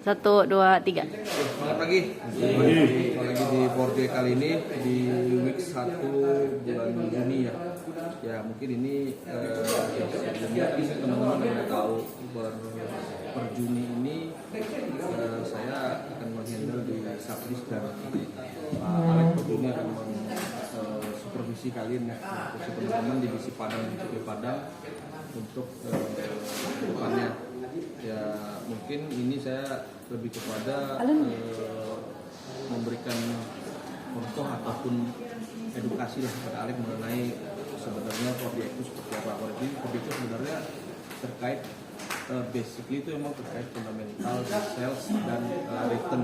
1, 2, 3. Selamat pagi. Lagi di Forte kali ini di week 1 bulan Juni ya. Ya mungkin ini mungkin teman-teman yang tahu per Juni ini saya akan menghandle di Sabdis dan Alex ini akan supervisi kalian ya untuk teman-teman divisi Padang untuk depannya. Ya mungkin ini saya lebih kepada memberikan contoh ataupun edukasi lah kepada Alek mengenai sebenarnya Forte itu seperti apa. Forte itu sebenarnya terkait basically itu memang terkait fundamental sales dan return,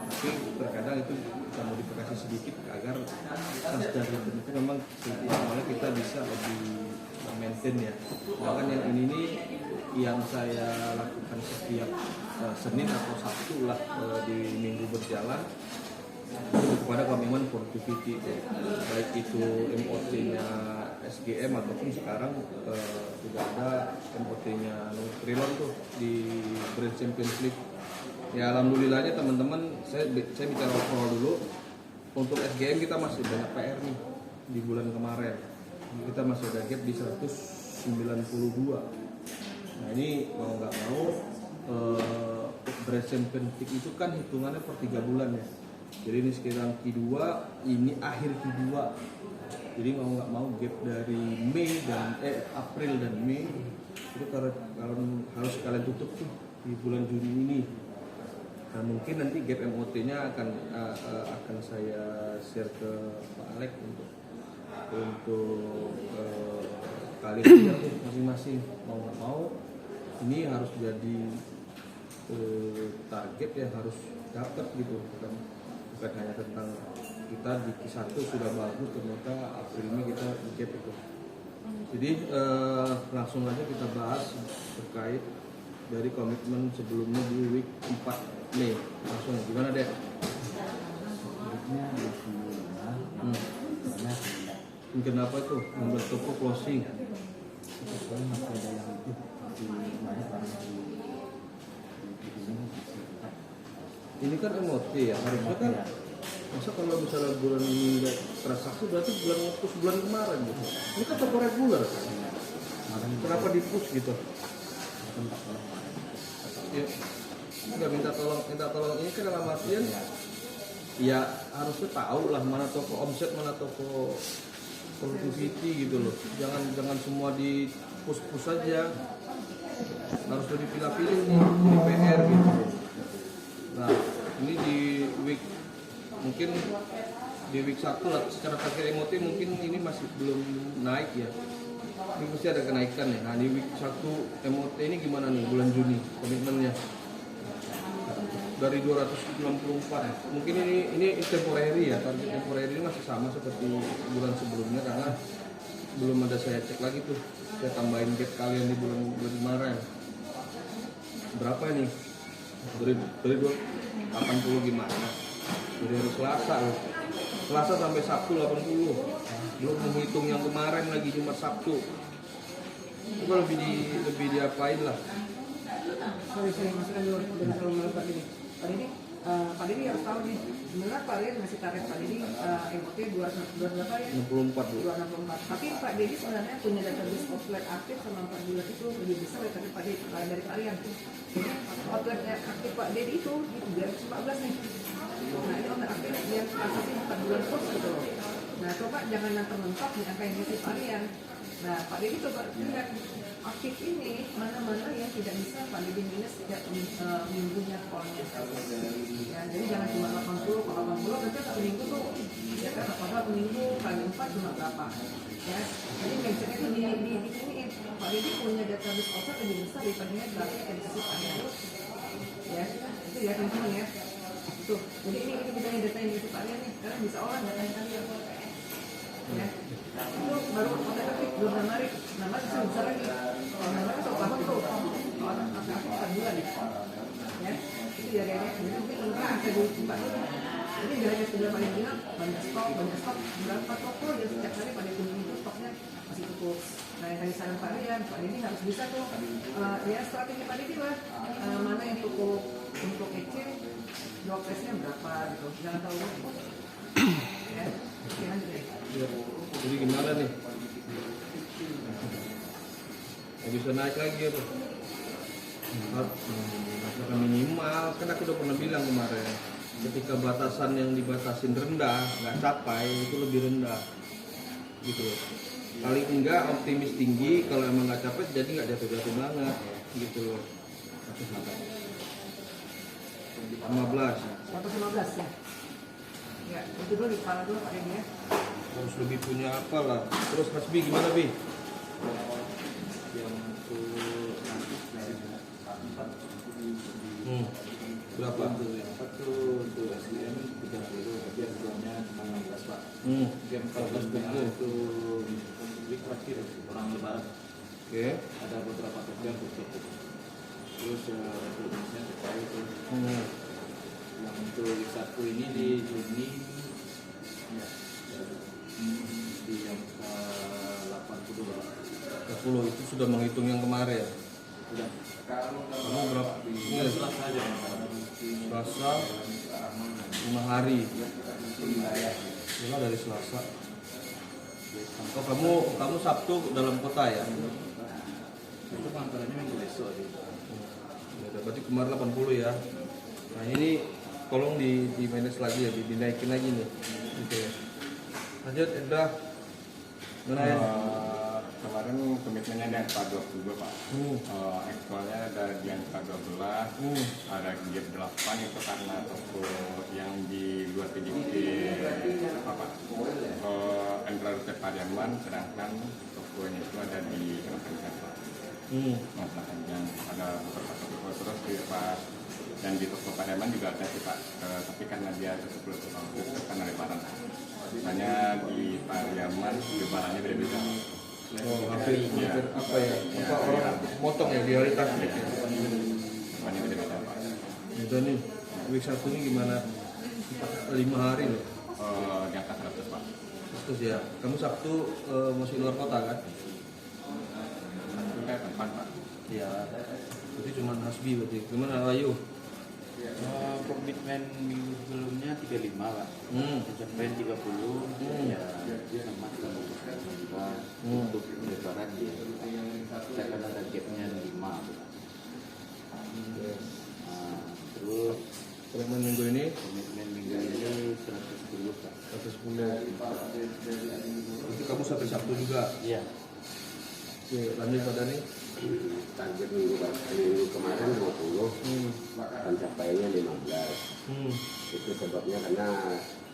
tapi terkadang itu kita modifikasi sedikit agar sales dan return itu memang sebenarnya kita bisa lebih maintain ya. Bahkan yang ini nih yang saya lakukan setiap Senin atau Sabtu lah di minggu berjalan kepada komitmen productivity, baik itu MOT-nya SGM ataupun sekarang sudah ada MOT-nya Trilon tuh di Grand Champions League. Ya alhamdulillahnya teman-teman, saya bicara overall dulu. Untuk SGM kita masih banyak PR nih di bulan kemarin. Kita masih ada gap di 192. Nah ini mau nggak mau Grand Champions League itu kan hitungannya per 3 bulan ya. Jadi ini sekitar Q2, ini akhir Q2. Jadi mau nggak mau gap dari April dan Mei itu kalau harus kalian tutup tuh di bulan Juni ini. Nah mungkin nanti gap MOT-nya akan saya share ke Pak Alek untuk kalian masing-masing. Mau nggak mau ini harus jadi target yang harus dapat gitu, bukan hanya tentang kita di Q1 sudah bagus ternyata April ini kita gap itu. Jadi langsung aja kita bahas terkait dari komitmen sebelumnya di week 4 Mei. Langsung gimana deh? Kenapa tuh membuat toko closing? Ini kan MOT ya, harusnya kan masa kalau misalnya bulan ini nggak transaksi berarti bulan kemarin gitu. Ini kan toko reguler kan? Kenapa di-push gitu? Ya, nggak minta tolong ini kan dalam artian ya harusnya tahu lah mana toko omset, mana toko productivity gitu loh. Jangan semua di push saja. Harus lebih pilih-pilih nih di PR gitu. Nah, ini di week 1 lah secara target MOT mungkin ini masih belum naik ya. Ini pasti ada kenaikan ya. Nah, di week 1 MOT ini gimana nih bulan Juni komitmennya? Dari 264 ya. Mungkin ini temporary ya, target temporary ini masih sama seperti bulan sebelumnya karena belum ada saya cek lagi tuh. Saya tambahin gap kalian di bulan kemarin. Berapa ini? Dari 80 gimana? Dari hari Selasa loh. Selasa sampai Sabtu 80. Belum menghitung yang kemarin lagi Jumat Sabtu. Itu lebih diapain lah. Sorry, masukan dulu dengan terlalu malu Pak Didi. Pak Didi harus tahu nih, sebenarnya Pak Didi masih target Pak Didi MOT 2 berapa ya? 64 dulu. 264. Tapi Pak Didi sebenarnya punya database outlet aktif sama 4 bulan itu lebih besar daripada Pak Didi dari kalian. Outlet aktif Pak Didi itu di 2014 nih. Nah ini outlet aktif yang transaksi 4 bulan terus gitu loh. Nah coba jangan mentok di angka yang isi kalian. Nah Pak Didi coba lihat aktif ini mana-mana yang tidak bisa Pak Didi minus setiap minggunya call-nya. Ya, jadi jangan cuma 80 berarti satu minggu tuh ya kan apa minggu kali 4 cuma berapa ya. Jadi mindsetnya itu di sini Pak Didi punya database outlet lebih besar daripada berarti dari sisi kalian ya. Itu ya teman-teman ya. Tuh, jadi ini kita data yang di kalian nih, kalian bisa olah data yang kalian ya. Itu baru outlet aktif belum menarik, masih besar lagi. Kalau menarik satu tahun tuh, kalau aktif 4 bulan ya. Itu ya kayaknya, jadi mungkin ini bisa dicoba. Ini tidak hanya sekedar pada bilang banyak stok, berapa toko dan setiap hari pada kuning itu stoknya masih cukup. Nah yang tadi saran kalian, Pak Didi harus bisa tuh ya strategi Pak Didi lah mana yang cukup untuk jangan tahu ya. Ya. Jadi gimana nih? Nggak bisa naik lagi ya tuh. Masakan minimal, kan aku udah pernah bilang kemarin, ketika batasan yang dibatasin rendah nggak capai, itu lebih rendah gitu. Paling enggak optimis tinggi, kalau emang nggak capai jadi nggak jatuh-jatuh banget gitu loh. 15 115 ya. Ya, itu dulu di kepala dulu Pak Deddy ya. harus lebih punya apa lah. Terus Mas Bi gimana Bi? Berapa? Yang satu untuk SDM 30, tapi yang keduanya cuma 16 Pak. Yang 14 itu week terakhir orang lebaran. Oke. Ada beberapa program untuk terus untuk bisnisnya terkait itu. Yang untuk week 1 ini di Juni ya, di yang 80 Pak. 10 itu sudah menghitung yang kemarin. Sudah. Kamu berapa? Ini Selasa aja Selasa 5 hari. Ini dari Selasa. Oh, kamu Sabtu dalam kota ya? itu kantornya minggu besok sih. Ya, berarti kemarin 80 ya. Nah ini tolong di manage lagi ya, dinaikin lagi nih. Gitu ya. Lanjut Indra. Mana ya? Kemarin komitmennya di angka 22 Pak. Actualnya ada di angka 12, ada gap 8 itu karena toko yang di luar PDP apa Pak? Entrance Pariaman, sedangkan tokonya itu ada di Kelapa Pak. Masalah yang ada beberapa toko terus di pas dan di toko Pariaman juga ada sih Pak, tapi karena dia 10 tahun itu karena lebaran. Makanya di Pariaman lebarannya beda-beda. Oh, hampir apa ya? Apa orang motong ya di hari takbir ya? Semuanya beda-beda Pak. Udah nih, week 1 ini gimana? 5 hari loh. Di angka 100 Pak. Terus ya, kamu Sabtu masih luar kota kan? Satu kayak tempat Pak. Iya. Jadi cuma Hasbi berarti. Gimana Ayu? Komitmen minggu sebelumnya 35 Pak. Pencapaian 30 ya sama juga untuk lebaran ya. Saya akan ada gapnya 5 Pak. Terus Komitmen minggu ini komitmen minggu ini 110 Pak. 110. Berarti kamu sampai Sabtu juga. Iya. Oke, lanjut pada nih. Target minggu kemarin 20, pencapaiannya 15. Itu sebabnya karena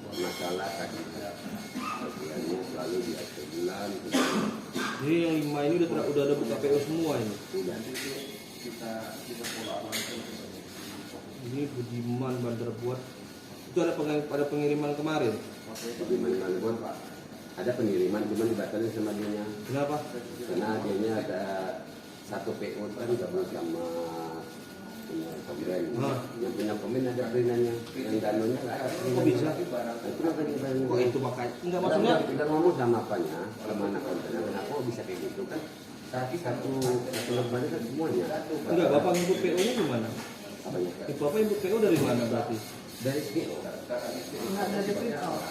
masalah tagihannya selalu di akhir bulan. Jadi yang 5 ini udah ada buka PO semua ini. Sudah. Ini Budiman Bandar Buat. Itu ada pengiriman kemarin. Bagaimana buat Pak? Ada pengiriman cuma dibatalin sama dia. Kenapa? Karena dianya ada satu PO kan gabung sama punya komen. Yang punya komen ada perizinannya, yang danonya nggak ada. Kok bisa? Nah, itu makanya kita Kok itu makanya? Enggak maksudnya? kita ngomong sama apanya, kemana kontennya, kenapa kok bisa kayak gitu kan? Satu lembar kan semuanya. Enggak, Bapak input PO-nya gimana? Apanya? Itu Bapak input PO dari mana berarti? Dari SBO. Enggak ada print out.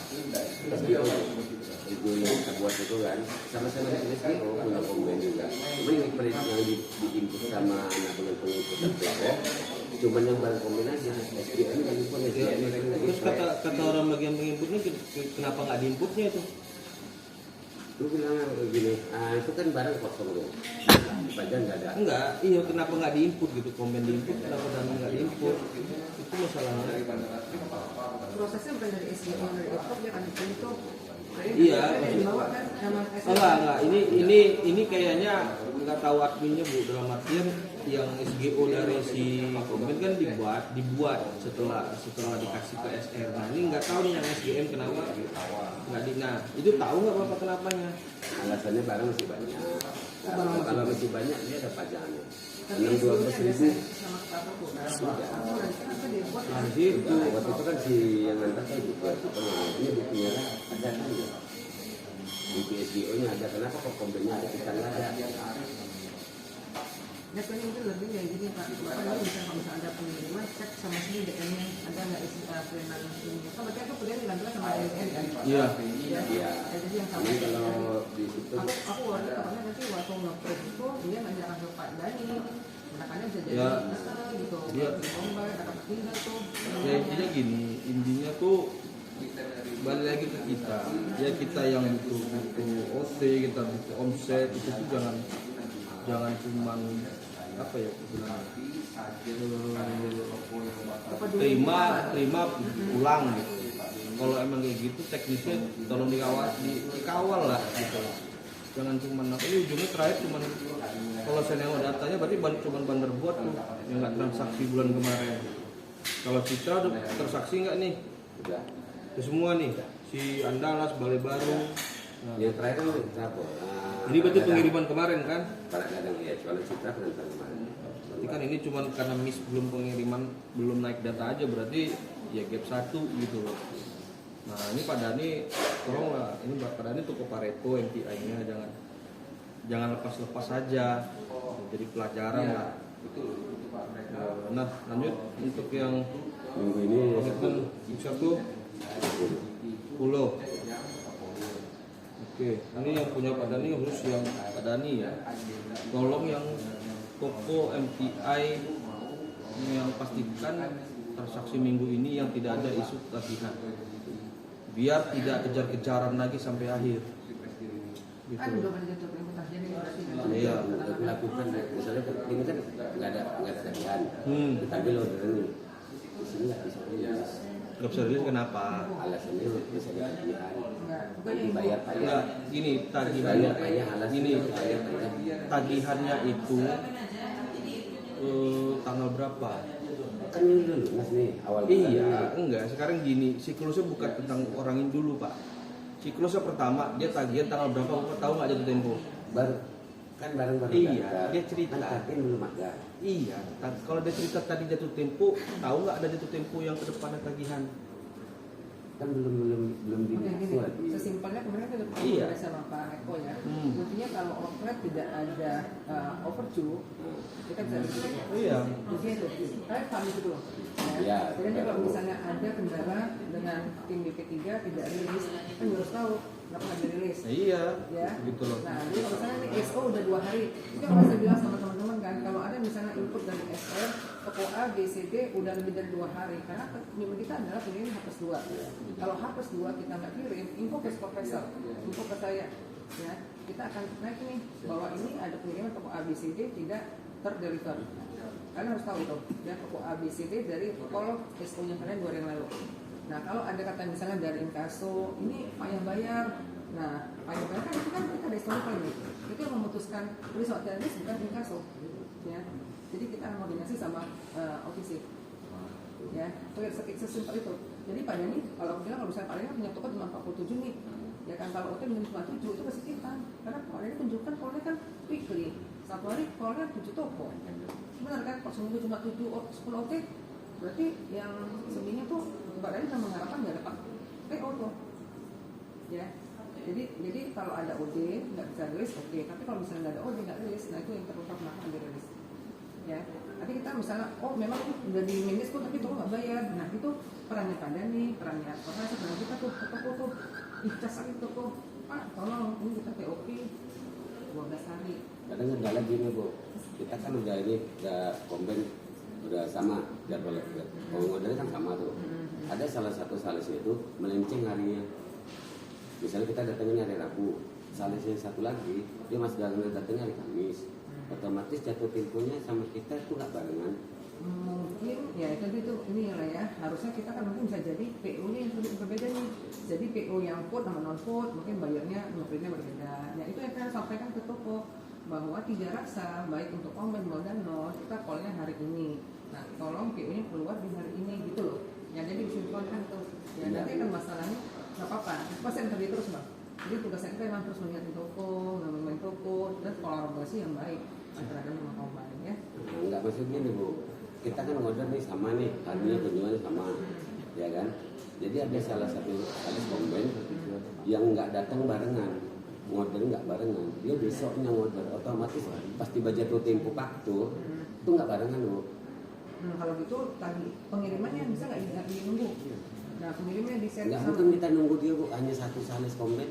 SBO itu yang kita buat itu kan sama-sama dari SBO punya komen juga. Cuma yang diinput sama anak dengan pengikutan PO, cuman yang barang komen aja. SBO ini kan pun SBO ini kan lagi. Terus kata orang bagian penginputnya kenapa nggak diinputnya itu? Lu bilang begini, itu kan barang kosong loh. Pajak nggak ada. Enggak, iya kenapa nggak diinput gitu? Komen diinput, kenapa dana nggak diinput? Itu masalahnya. Prosesnya bukan dari SDO dari laptop dia akan dibentuk. Iya, Dibawa kan nama SDO. enggak. Ini kayaknya nggak tahu adminnya Bu. Dalam artian yang SGO dari si komen kan dibuat setelah dikasih ke SR. Nah ini nggak tahu nih yang SGM kenapa nggak di. Nah itu tahu nggak Bapak kenapanya? Alasannya barang masih banyak. Kalau masih banyak dia ada pajaknya. Tapi 12.000 sama kata Bu. sudah. Kenapa dia buat? Nah itu Waktu itu kan si yang ngantar kan gitu. Ini buktinya kan ada kan ya. Buku SBO-nya ada. Kenapa kok komplainnya ada kita nggak ada? Depannya itu lebih kayak gini Pak. Bapak ini bisa kalau misalnya ada pengiriman cek sama sini DM-nya ada kita nggak isi freelance ini. Kan berarti aku kuliah dilanjutkan sama ASN kan? Iya. Iya. Iya. Jadi yang sama. Ini kalau di situ Aku waktu kapannya nanti waktu nge-press itu dia ngajaran ke Pak Dani. Makanya bisa jadi Ya. gitu. Iya. Bombay, kata tinggal tuh. Ya intinya gini, intinya tuh balik lagi ke kita. Ya kita yang butuh OT, kita butuh omset, itu tuh jangan cuman apa ya istilahnya, terima pulang gitu. Kalau emang kayak gitu teknisnya tolong dikawal lah gitu. Jangan cuman ini ujungnya terakhir cuman kalau saya nengok datanya berarti cuman bandar buat tuh yang nggak transaksi bulan kemarin. Kalau Citra udah transaksi nggak nih? udah. Itu semua nih si Andalas, Balai Baru. Nah, Yang terakhir kan Citra. ini berarti pengiriman kemarin kan? Kadang-kadang ya, kalau Citra penantan kemarin. Berarti kan ini cuman karena miss belum pengiriman, belum naik data aja berarti ya gap 1 gitu loh. Nah ini Pak Dani, tolonglah ini Pak Dani toko Pareto MPI-nya jangan lepas-lepas saja, jadi pelajaran lah. Nah lanjut untuk yang Minggu ini komitmen satu pulau. Oke, ini yang punya Pak Dani harus yang Pak Dani ya. Tolong yang toko MPI yang pastikan transaksi minggu ini yang tidak ada isu tagihan. Biar tidak kejar-kejaran lagi sampai akhir. Gitu. Kan udah ada jatuh perintah jadi berarti Iya. untuk melakukan misalnya ini kan nggak ada tagihan. Tapi lo ini di sini nggak bisa rilis. Nggak bisa rilis kenapa? Alasannya bisa ada tagihan. enggak. Bukannya yang Bayar Enggak, gini Bayar pajak alasan gini bayar pajak. tagihannya itu tanggal berapa? Kan ini dulu mas nih awal bulan Iya, ini. enggak. Sekarang gini, siklusnya bukan tentang orang ini dulu, Pak. Siklusnya pertama, dia tagihan tanggal berapa, Bapak tahu nggak jatuh tempo? Baru kan bareng-bareng. Iya, daftar. dia cerita. Kan tagihan belum ada. Iya, kalau dia cerita tadi jatuh tempo, tahu nggak ada jatuh tempo yang ke depannya tagihan? Kan belum Oke, dinasu gini, lagi. sesimpelnya kemarin kita Iya. udah sama Pak Eko ya. Hmm. Intinya kalau outlet tidak ada overdue, kita bisa Iya. Jadi itu, kayak kami gitu loh. Iya, Jadi nanti kalau betul. misalnya ada kendala dengan tim BP3 tidak rilis, kan harus tahu nggak pernah dirilis. Iya, Ya. gitu loh. Nah, jadi kalau misalnya ini SO udah 2 hari, itu yang saya bilang sama teman-teman kan, kalau ada misalnya input dari SR, toko A, B, C, D udah lebih dari 2 hari, karena mimpi kita adalah pengirim H+2. Kalau H+2 kita nggak kirim, info ke supervisor, info ke saya, ya kita akan naik nih bahwa ini ada pengiriman toko A, B, C, D tidak terdeliver. Kalian harus tahu itu, ya toko A, B, C, D dari call SO yang kalian 2 hari yang lalu. Nah kalau ada kata misalnya dari inkaso, ini payah bayar. Nah payah bayar kan itu kan kita ada historical nih. Itu yang memutuskan rilis atau rilis bukan inkaso. Ya, jadi kita koordinasi sama OTC. Ya, sesimpel itu. Jadi pada ini kalau aku bilang kalau misalnya Pak Dani punya toko cuma 47 nih, ya kan kalau OT minum cuma 7 itu pasti kita. Karena Pak Dani tunjukkan call-nya kan weekly. Satu hari call-nya 7 toko. Benar kan? Kalau seminggu cuma 7 10 OT, berarti yang seminggu tuh Pak Dani kan mengharapkan nggak dapat PO tuh. Ya. Jadi kalau ada OD nggak bisa rilis, oke. Tapi kalau misalnya nggak ada OD nggak rilis, nah itu yang terungkap kenapa nggak rilis. Ya. Nanti kita misalnya, oh memang udah di minus tuh tapi toko nggak bayar. Nah itu perannya Pak Dani, perannya apa? Peran kita tuh toko tuh, dicas lagi toko. Pak, tolong ini kita POP 12 hari. Kadang nggak lagi nih bu. Kita kan udah ini udah komben udah sama jadwal ordernya kan sama tuh. Ada salah satu salesnya itu melenceng harinya. Misalnya kita datangnya hari Rabu, salesnya satu lagi dia masih datangnya hari Kamis. Otomatis jatuh temponya sama kita itu nggak barengan. Mungkin ya itu ini lah ya, harusnya kita kan mungkin bisa jadi PO nya yang berbeda nih. Jadi PO yang food sama non food mungkin bayarnya ngeprintnya berbeda. Ya itu yang kita sampaikan ke toko bahwa tidak rasa baik untuk online dan non kita callnya hari ini. Nah tolong PO nya keluar di hari ini gitu loh. Ya jadi disimpulkan tuh. Ya nanti kan masalahnya nggak apa-apa. Pasti yang terjadi terus bang. Jadi tugasnya kita memang terus melihat di toko, ngomongin toko dan kolaborasi yang baik antara kami sama komplain ya. Nah, nggak maksudnya nih bu. Kita kan order nih sama nih, harinya penjualan sama, ya kan? Jadi ada salah satu komben yang nggak datang barengan, order nggak barengan. Dia besoknya order, otomatis pasti baca tuh tempo waktu itu nggak barengan bu. Kalau gitu tadi pengirimannya bisa nggak nunggu? Nah pengirimnya di set Nggak sama. mungkin kita nunggu dia Bu, hanya satu sanes komben.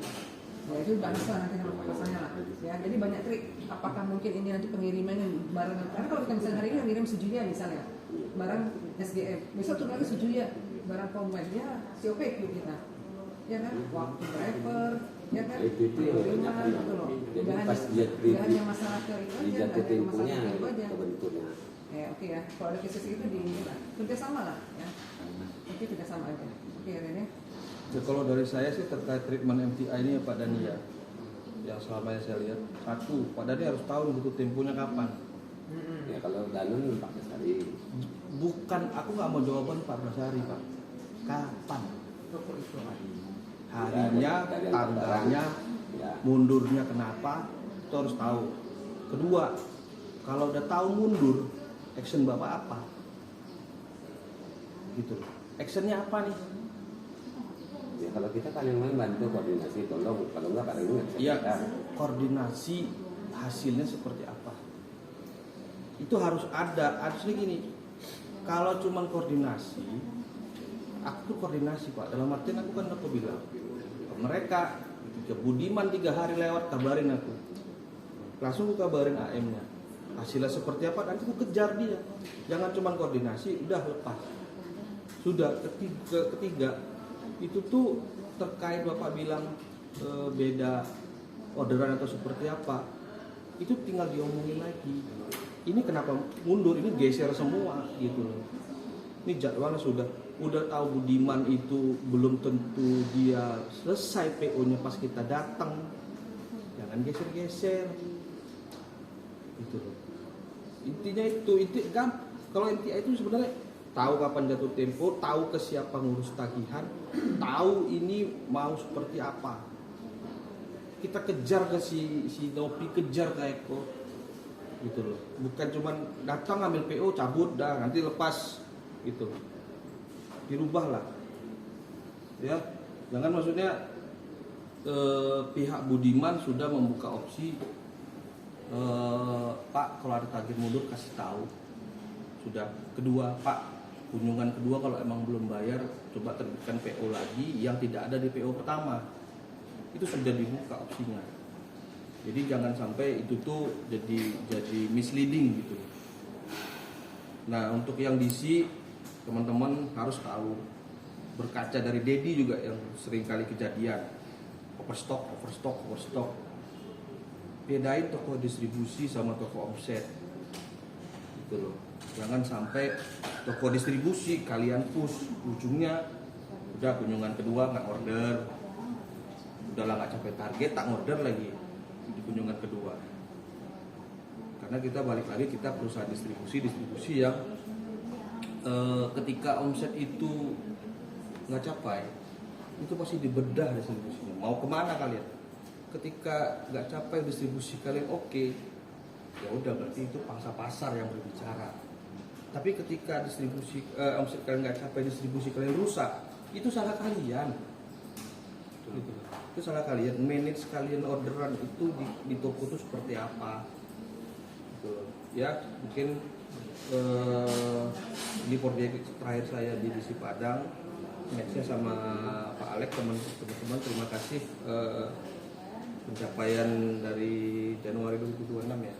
Ya itu nggak bisa nanti sama pasarnya lah. Ya jadi banyak trik. Apakah mungkin ini nanti pengirimannya barang? Karena kalau kita misalnya hari ini ngirim sejuya misalnya, barang SGM, besok turun lagi sejuya, barang kombennya COPQ kita, ya kan? Waktu driver, ya kan? Itu yang Pengiriman, banyak. gitu loh. Jadi Nggak pas hanya- dia nggak hanya masalah ke itu di aja, nggak jatuh hanya masalah temponya ke itu aja. kebentuknya. Oke ya, kalau ada krisis itu di kerjasama lah, ya. Oke kerjasama aja. Oke Rene. Ya, kalau dari saya sih terkait treatment MTI ini ya Pak Dani ya, yang selama yang saya lihat, satu, Pak Dani harus tahu butuh temponya kapan. Ya kalau Danone 14 hari. Bukan, aku nggak mau jawaban 14 hari Pak. Kapan? Harinya, Dari tanggalnya, Ya. mundurnya kenapa, itu harus tahu. Kedua, kalau udah tahu mundur, action Bapak apa? Gitu loh. Actionnya apa nih? Ya kalau kita paling bantu koordinasi, tolong kalau enggak paling nggak bisa. Iya, kita. koordinasi hasilnya seperti apa? Itu harus ada. Harusnya gini, kalau cuma koordinasi, aku tuh koordinasi Pak. Dalam artian aku kan aku bilang, mereka ketika Budiman 3 hari lewat kabarin aku, langsung aku kabarin AM-nya. Hasilnya seperti apa? Nanti aku kejar dia. Jangan cuma koordinasi, udah lepas. Sudah ketiga itu tuh terkait Bapak bilang beda orderan atau seperti apa, itu tinggal diomongin lagi. Ini kenapa mundur, ini geser semua gitu loh. Ini jadwalnya udah tahu Budiman itu belum tentu dia selesai PO-nya pas kita datang. Jangan geser-geser. Gitu loh. Intinya itu kan kalau MTI itu sebenarnya tahu kapan jatuh tempo, tahu ke siapa ngurus tagihan, tahu ini mau seperti apa. Kita kejar ke si Nopi, kejar ke Eko, gitu loh. Bukan cuman datang ambil PO cabut dah, nanti lepas, gitu. Dirubah lah, ya. Jangan maksudnya pihak Budiman sudah membuka opsi, Pak kalau ada tagih mundur kasih tahu. Sudah. Kedua, Pak kunjungan kedua kalau emang belum bayar coba terbitkan PO lagi yang tidak ada di PO pertama. Itu sudah dibuka opsinya. Jadi jangan sampai itu tuh jadi misleading gitu. Nah, untuk yang DC teman-teman harus tahu, berkaca dari Dedi juga yang sering kali kejadian overstock. Bedain toko distribusi sama toko omset. Gitu loh. Jangan sampai toko distribusi kalian push, ujungnya udah kunjungan kedua nggak order, udahlah nggak capai target, tak order lagi di kunjungan kedua. Karena kita balik lagi, kita perusahaan distribusi yang ketika omset itu nggak capai, itu pasti dibedah distribusinya. Mau kemana kalian? Ketika nggak capai distribusi kalian oke, ya udah berarti itu pangsa pasar yang berbicara. Tapi ketika distribusi omset kalian nggak capai, distribusi kalian rusak, itu salah kalian. Itu salah kalian. Manage kalian orderan itu di toko itu seperti apa? Gitu. Ya mungkin di proyek terakhir saya di DC Padang, matchnya sama Pak Alex, teman-teman terima kasih pencapaian dari Januari 2026 ya.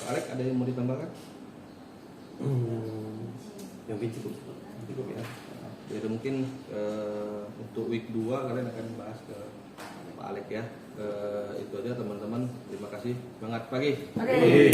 Alex ada yang mau ditambahkan? Yang cukup. Cukup ya. Jadi mungkin untuk week 2 kalian akan bahas ke Pak Alex ya. Itu aja teman-teman. Terima kasih. Semangat pagi. Oke.